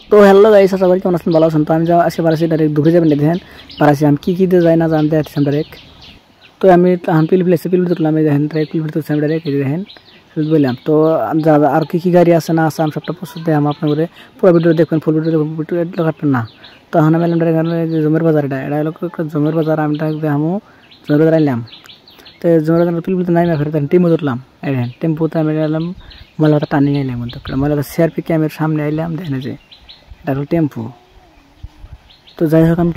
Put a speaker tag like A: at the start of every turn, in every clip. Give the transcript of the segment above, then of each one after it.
A: তো hello guys, আশা করি কেমন আছেন, ভালো আছেন। তো আমি আজকে পারাছি ডাইরেক্ট ঢুকে যাবেন দেখেন পারাছি আমি কী দিয়ে যাই না জানতে আসছিলাম ডাইরেক্ট। তো আমি তখন পিলপিল এসে পিলপিল তুললাম, এই দেখেন ডাইরেক্ট পিলপিল তুলছি আমি ডাইরেক্ট, এই দেখেন বললাম। তো আর কী গাড়ি আছে না আছে আমি সবটা প্রস্তুত দেয় আমার আপনার করে পুরো ভিডিও দেখবেন, ফুল ভিডিও কাটবেন না। তখন আমি এলাম ডাইরেক্ট জমির বাজার, এটা হলো জমির বাজার। আমি দেখামো জমির বাজার আইলাম। তো জমির বাজার পিলপিলতে নাই ফেরত টেম্পো তুললাম, এই দেখেন টেম্পোতে আমি এলাম ময়লাটা টানিয়ে আইলাম, ময়লাটা সিআরপি ক্যামের সামনে আইলাম, দেখেন যে এটা হলো টেম্পো। তো যাই হোক আমি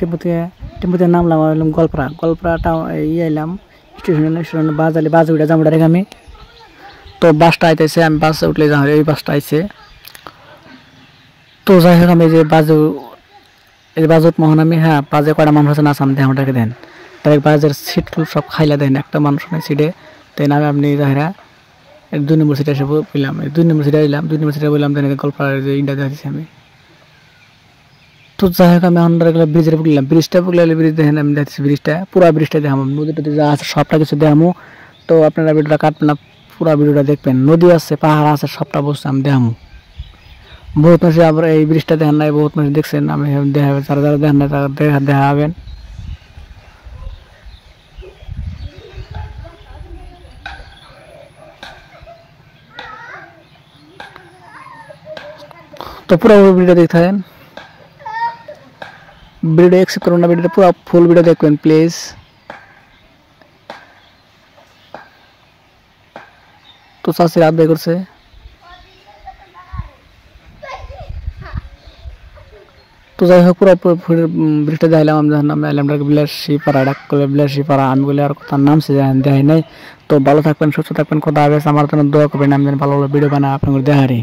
A: টেম্পোতে নামলাম, এলাম গলপাড়া টাউন এলাম স্টেশনে বাজে উঠে যাবো ডাইরেক্ট আমি। তো বাসটা আইতেছে, আমি বাসে উঠলে যাই এই বাসটা আইছে। তো যাই হোক আমি এই বাজত মোহন আমি বাজে কয়টা মানুষ আছে না সামনে আমাদেরকে দেন ডাইরেক্ট বাজের সিট সব খাইলা দেন, একটা মানুষ নেই সিটে। তাই না আপনি যাহেরা 2 নম্বর সিটে এসে পেলাম, 2 নম্বর সিটে এলাম, 2 নম্বর সিটে বললাম দেন গল্পার যে ইন্ডিয়া দিয়েছি আমি। তো যাই হোক আমি আমরা ব্রিজে পুগলাম, ব্রিজটা পুগলে ব্রিজ দেখেন আমি দেখছি ব্রিজটা পুরো ব্রিজটা দেখাম, নদীটাতে যা আছে সবটা কিছু দেখামো। তো আপনারা ভিডিওটা কাটবেন না, পুরো ভিডিওটা দেখবেন, নদী আছে পাহাড় আছে সবটা বসছে আমি দেখামো। বহুত মানুষ আবার এই ব্রিজটা দেখেন নাই, বহুত মানুষ দেখছেন, আমি দেখাবেন, যারা যারা দেখেন না তারা দেখাবেন। তো পুরো ভিডিও দেখতে থাকেন, ভিডিও एक्सेप्ट করুন না, ভিডিওটা পুরো ফুল ভিডিও দেখবেন প্লিজ। তো চাষি রাত বের করছে। তো যাই হোক পুরো ব্রিজটা দেখাইলাম আমি এলাম বিলাসীপাড়া, ডাক করলে বিলাসীপাড়া, আমি বলে আর তার নাম সে দেখাই নাই। তো ভালো থাকবেন, সুস্থ থাকবেন, কথা হবে আমার জন্য দোয়া করবেন, আমি ভালো ভালো ভিডিও বানাই আপনাদের দেখারি।